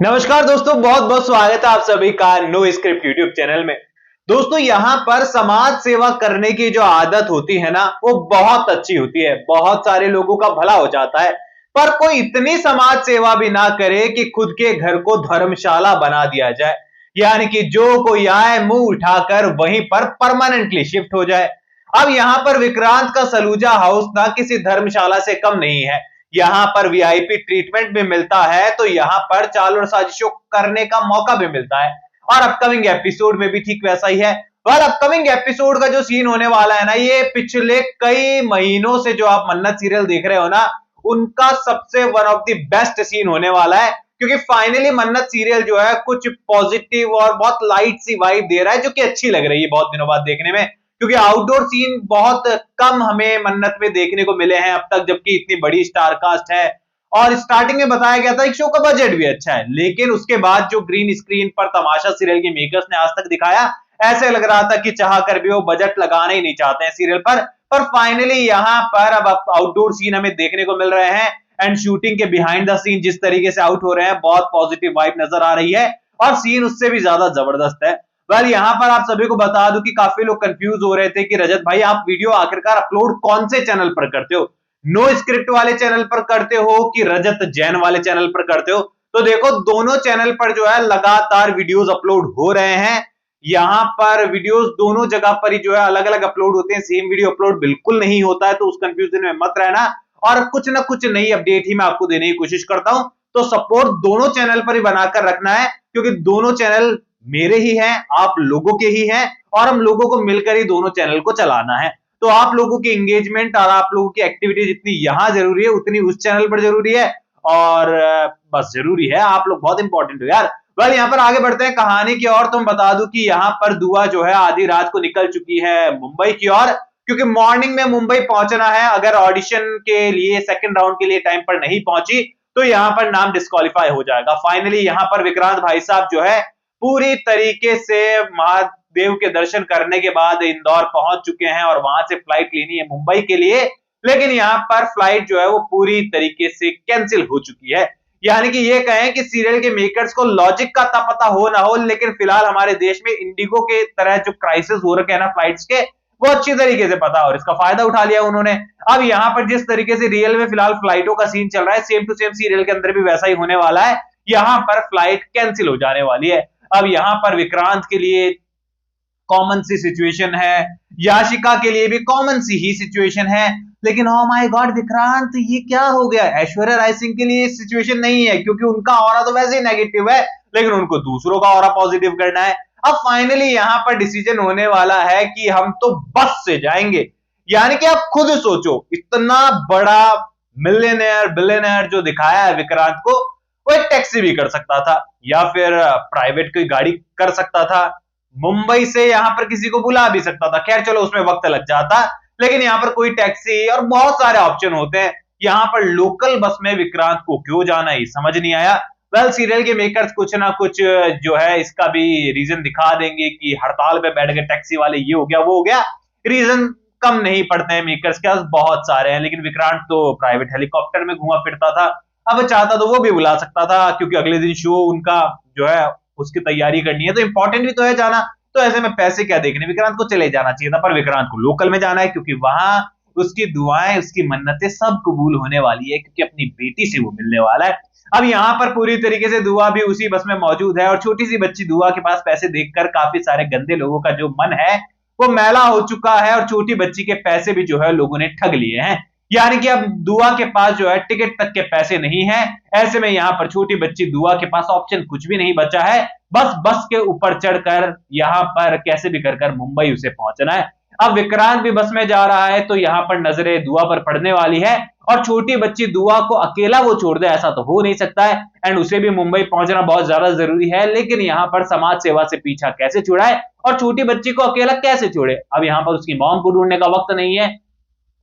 नमस्कार दोस्तों, बहुत बहुत स्वागत है आप सभी का नो स्क्रिप्ट यूट्यूब चैनल में। दोस्तों, यहाँ पर समाज सेवा करने की जो आदत होती है ना, वो बहुत अच्छी होती है। बहुत सारे लोगों का भला हो जाता है, पर कोई इतनी समाज सेवा भी ना करे कि खुद के घर को धर्मशाला बना दिया जाए। यानी कि जो कोई आए मुंह उठाकर वहीं पर परमानेंटली शिफ्ट हो जाए। अब यहाँ पर विक्रांत का सलूजा हाउस ना किसी धर्मशाला से कम नहीं है। यहाँ पर वीआईपी ट्रीटमेंट भी मिलता है, तो यहाँ पर चाल और साजिशों करने का मौका भी मिलता है। और अपकमिंग एपिसोड में भी ठीक वैसा ही है। और अपकमिंग एपिसोड का जो सीन होने वाला है ना, ये पिछले कई महीनों से जो आप मन्नत सीरियल देख रहे हो ना, उनका सबसे one of the best scene होने वाला है। क्योंकि फाइनली मन्नत सीरियल जो है कुछ पॉजिटिव और बहुत लाइट सी वाइब दे रहा है, जो कि अच्छी लग रही है बहुत दिनों बाद देखने में। क्योंकि आउटडोर सीन बहुत कम हमें मन्नत में देखने को मिले हैं अब तक, जबकि इतनी बड़ी स्टार कास्ट है। और स्टार्टिंग में बताया गया था एक शो का बजट भी अच्छा है, लेकिन उसके बाद जो ग्रीन स्क्रीन पर तमाशा सीरियल के मेकर्स ने आज तक दिखाया, ऐसे लग रहा था कि चाह कर भी वो बजट लगाना ही नहीं चाहते हैं सीरियल पर फाइनली यहाँ पर अब आउटडोर सीन हमें देखने को मिल रहे हैं। एंड शूटिंग के बिहाइंड द सीन जिस तरीके से आउट हो रहे हैं, बहुत पॉजिटिव वाइब नजर आ रही है और सीन उससे भी ज्यादा जबरदस्त है। वेल, यहाँ पर आप सभी को बता दूं कि काफी लोग कंफ्यूज हो रहे थे कि रजत भाई, आप वीडियो आखिरकार अपलोड कौन से चैनल पर करते हो? नो स्क्रिप्ट वाले चैनल पर करते हो कि रजत जैन वाले चैनल पर करते हो? तो देखो, दोनों चैनल पर जो है लगातार वीडियोस अपलोड हो रहे हैं। यहाँ पर वीडियोस दोनों जगह पर ही जो है अलग अलग अपलोड होते हैं, सेम वीडियो अपलोड बिल्कुल नहीं होता है। तो उस कंफ्यूजन में मत रहना, और कुछ ना कुछ नई अपडेट ही मैं आपको देने की कोशिश करता हूं। तो सपोर्ट दोनों चैनल पर ही बनाकर रखना है, क्योंकि दोनों चैनल मेरे ही हैं, आप लोगों के ही हैं, और हम लोगों को मिलकर ही दोनों चैनल को चलाना है। तो आप लोगों की एंगेजमेंट और आप लोगों की एक्टिविटी जितनी यहां जरूरी है, उतनी उस चैनल पर जरूरी है। और बस जरूरी है, आप लोग बहुत इंपॉर्टेंट हो यार। वेल, यहाँ पर आगे बढ़ते हैं कहानी की ओर। तुम बता दूं कि यहाँ पर दुआ जो है आधी रात को निकल चुकी है मुंबई की ओर, क्योंकि मॉर्निंग में मुंबई पहुंचना है। अगर ऑडिशन के लिए सेकंड राउंड के लिए टाइम पर नहीं पहुंची तो यहाँ पर नाम डिस्क्वालीफाई हो जाएगा। फाइनली यहाँ पर विक्रांत भाई साहब जो है पूरी तरीके से महादेव के दर्शन करने के बाद इंदौर पहुंच चुके हैं और वहां से फ्लाइट लेनी है मुंबई के लिए। लेकिन यहाँ पर फ्लाइट जो है वो पूरी तरीके से कैंसिल हो चुकी है। यानी कि ये कहें कि सीरियल के मेकर्स को लॉजिक का पता हो ना हो, लेकिन फिलहाल हमारे देश में इंडिगो के तरह जो क्राइसिस हो रखे हैं ना फ्लाइट्स के, वो अच्छी तरीके से पता और इसका फायदा उठा लिया उन्होंने। अब यहाँ पर जिस तरीके से रियल में फिलहाल फ्लाइटों का सीन चल रहा है, सेम टू सेम सीरियल के अंदर भी वैसा ही होने वाला है। यहाँ पर फ्लाइट कैंसिल हो जाने वाली है। अब यहाँ पर विक्रांत के लिए कॉमन सी सिचुएशन है, याशिका के लिए भी कॉमन सी ही सिचुएशन है। लेकिन ओ माय गॉड विक्रांत, ये क्या हो गया? ऐश्वर्या राय सिंह के लिए सिचुएशन नहीं है, क्योंकि उनका ऑरा तो वैसे ही नेगेटिव है, लेकिन उनको दूसरों का ऑरा पॉजिटिव करना है। अब फाइनली यहाँ पर डिसीजन होने वाला है कि हम तो बस से जाएंगे। यानी कि आप खुद सोचो, इतना बड़ा मिलियनेयर बिलियनेयर जो दिखाया है विक्रांत को, वो एक टैक्सी भी कर सकता था या फिर प्राइवेट कोई गाड़ी कर सकता था, मुंबई से यहाँ पर किसी को बुला भी सकता था। खैर चलो, उसमें वक्त लग जाता, लेकिन यहाँ पर कोई टैक्सी और बहुत सारे ऑप्शन होते हैं। यहाँ पर लोकल बस में विक्रांत को क्यों जाना, ये समझ नहीं आया। वेल, सीरियल के मेकर्स कुछ ना कुछ जो है इसका भी रीजन दिखा देंगे कि हड़ताल पे बैठ गए टैक्सी वाले, ये हो गया वो हो गया। रीजन कम नहीं पड़ते हैं मेकर्स के पास, बहुत सारे हैं। लेकिन विक्रांत तो प्राइवेट हेलीकॉप्टर में घुमा फिरता था, अब चाहता तो वो भी बुला सकता था, क्योंकि अगले दिन शो उनका जो है उसकी तैयारी करनी है, तो इंपॉर्टेंट भी तो है जाना। तो ऐसे में पैसे क्या देखने, विक्रांत को चले जाना चाहिए था, पर विक्रांत को लोकल में जाना है, क्योंकि वहां उसकी दुआएं, उसकी मन्नतें सब कबूल होने वाली है, क्योंकि अपनी बेटी से वो मिलने वाला है। अब यहाँ पर पूरी तरीके से दुआ भी उसी बस में मौजूद है, और छोटी सी बच्ची दुआ के पास पैसे देखकर काफी सारे गंदे लोगों का जो मन है वो मैला हो चुका है, और छोटी बच्ची के पैसे भी जो है लोगों ने ठग लिए हैं। यानी कि अब दुआ के पास जो है टिकट तक के पैसे नहीं है। ऐसे में यहाँ पर छोटी बच्ची दुआ के पास ऑप्शन कुछ भी नहीं बचा है, बस के ऊपर चढ़कर यहाँ पर कैसे भी कर मुंबई उसे पहुंचना है। अब विक्रांत भी बस में जा रहा है, तो यहाँ पर नजरें दुआ पर पड़ने वाली है, और छोटी बच्ची दुआ को अकेला वो छोड़ दे ऐसा तो हो नहीं सकता है। एंड उसे भी मुंबई पहुंचना बहुत ज्यादा जरूरी है, लेकिन यहाँ पर समाज सेवा से पीछा कैसे छुड़ाए और छोटी बच्ची को अकेला कैसे छोड़े? अब यहाँ पर उसकी मॉम को ढूंढने का वक्त नहीं है।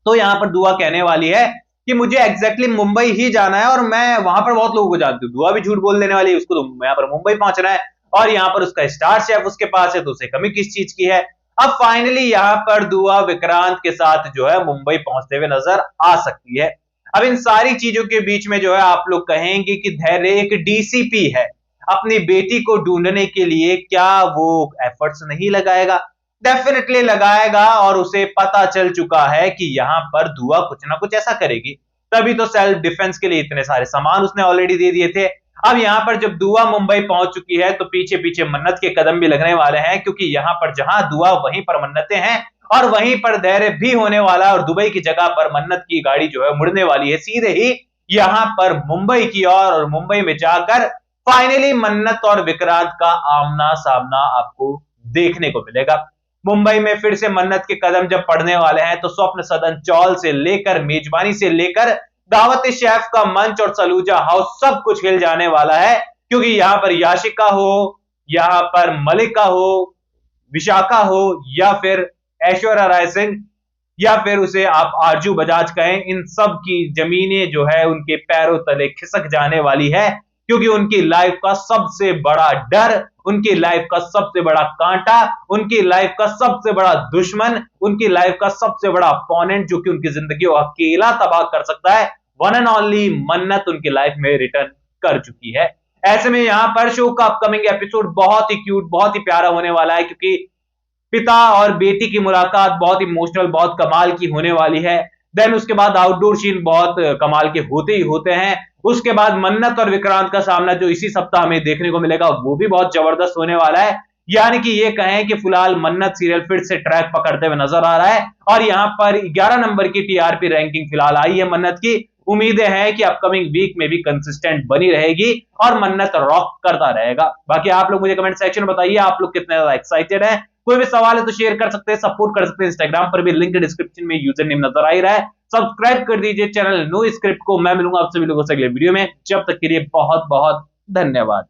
तो यहाँ पर दुआ कहने वाली है कि मुझे एग्जैक्टली मुंबई ही जाना है, और मैं वहां पर बहुत लोगों को जानती हूँ। दुआ भी झूठ बोल देने वाली है, उसको तो यहाँ पर मुंबई पहुंचना है, और यहाँ पर उसका स्टार शेफ उसके पास है, तो उसे कमी किस चीज की है? अब फाइनली यहाँ पर दुआ विक्रांत के साथ जो है मुंबई पहुंचते हुए नजर आ सकती है। अब इन सारी चीजों के बीच में जो है आप लोग कहेंगे कि धैर्य एक डीसीपी है, अपनी बेटी को ढूंढने के लिए क्या वो एफर्ट्स नहीं लगाएगा? डेफिनेटली लगाएगा, और उसे पता चल चुका है कि यहाँ पर दुआ कुछ ना कुछ ऐसा करेगी। तभी तो सेल्फ डिफेंस के लिए इतने सारे सामान उसने ऑलरेडी दे दिए थे। अब यहाँ पर जब दुआ मुंबई पहुंच चुकी है तो पीछे पीछे मन्नत के कदम भी लगने वाले हैं, क्योंकि यहाँ पर जहां दुआ वहीं पर मन्नतें हैं, और वहीं पर धैर्य भी होने वाला है। और दुबई की जगह पर मन्नत की गाड़ी जो है मुड़ने वाली है सीधे ही यहाँ पर मुंबई की ओर, और मुंबई में जाकर फाइनली मन्नत और विक्रांत का आमना सामना आपको देखने को मिलेगा। मुंबई में फिर से मन्नत के कदम जब पड़ने वाले हैं तो स्वप्न सदन चौल से लेकर, मेजबानी से लेकर, दावत शेफ का मंच और सलूजा हाउस सब कुछ हिल जाने वाला है, क्योंकि यहां पर याशिका हो, यहां पर मलिका हो, विशाखा हो, या फिर ऐश्वर्या राय सिंह, या फिर उसे आप आरजू बजाज कहें, इन सब की जमीनें जो है उनके पैरों तले खिसक जाने वाली है, क्योंकि उनकी लाइफ का सबसे बड़ा डर, उनकी लाइफ का सबसे बड़ा कांटा, उनकी लाइफ का सबसे बड़ा दुश्मन, उनकी लाइफ का सबसे बड़ा अपोनेंट जो कि उनकी जिंदगी को अकेला तबाह कर सकता है, वन एंड ओनली मन्नत उनकी लाइफ में रिटर्न कर चुकी है। ऐसे में यहां पर शो का अपकमिंग एपिसोड बहुत ही क्यूट, बहुत ही प्यारा होने वाला है, क्योंकि पिता और बेटी की मुलाकात बहुत इमोशनल, बहुत कमाल की होने वाली है। देन उसके बाद आउटडोर सीन बहुत कमाल के होते ही होते हैं। उसके बाद मन्नत और विक्रांत का सामना जो इसी सप्ताह हमें देखने को मिलेगा वो भी बहुत जबरदस्त होने वाला है। यानी कि ये कहें कि फिलहाल मन्नत सीरियल फिर से ट्रैक पकड़ते हुए नजर आ रहा है, और यहाँ पर 11 नंबर की टीआरपी रैंकिंग फिलहाल आई है मन्नत की। उम्मीदें हैं कि अपकमिंग वीक में भी कंसिस्टेंट बनी रहेगी और मन्नत रॉक करता रहेगा। बाकी आप लोग मुझे कमेंट सेक्शन में बताइए आप लोग कितने ज्यादा एक्साइटेड हैं। कोई भी सवाल है तो शेयर कर सकते हैं, सपोर्ट कर सकते हैं। इंस्टाग्राम पर भी लिंक डिस्क्रिप्शन में यूजर नेम नजर आ ही रहा है। सब्सक्राइब कर दीजिए चैनल नो स्क्रिप्ट को। मैं मिलूंगा आप सभी लोगों से अगले वीडियो में। जब तक के लिए बहुत बहुत धन्यवाद।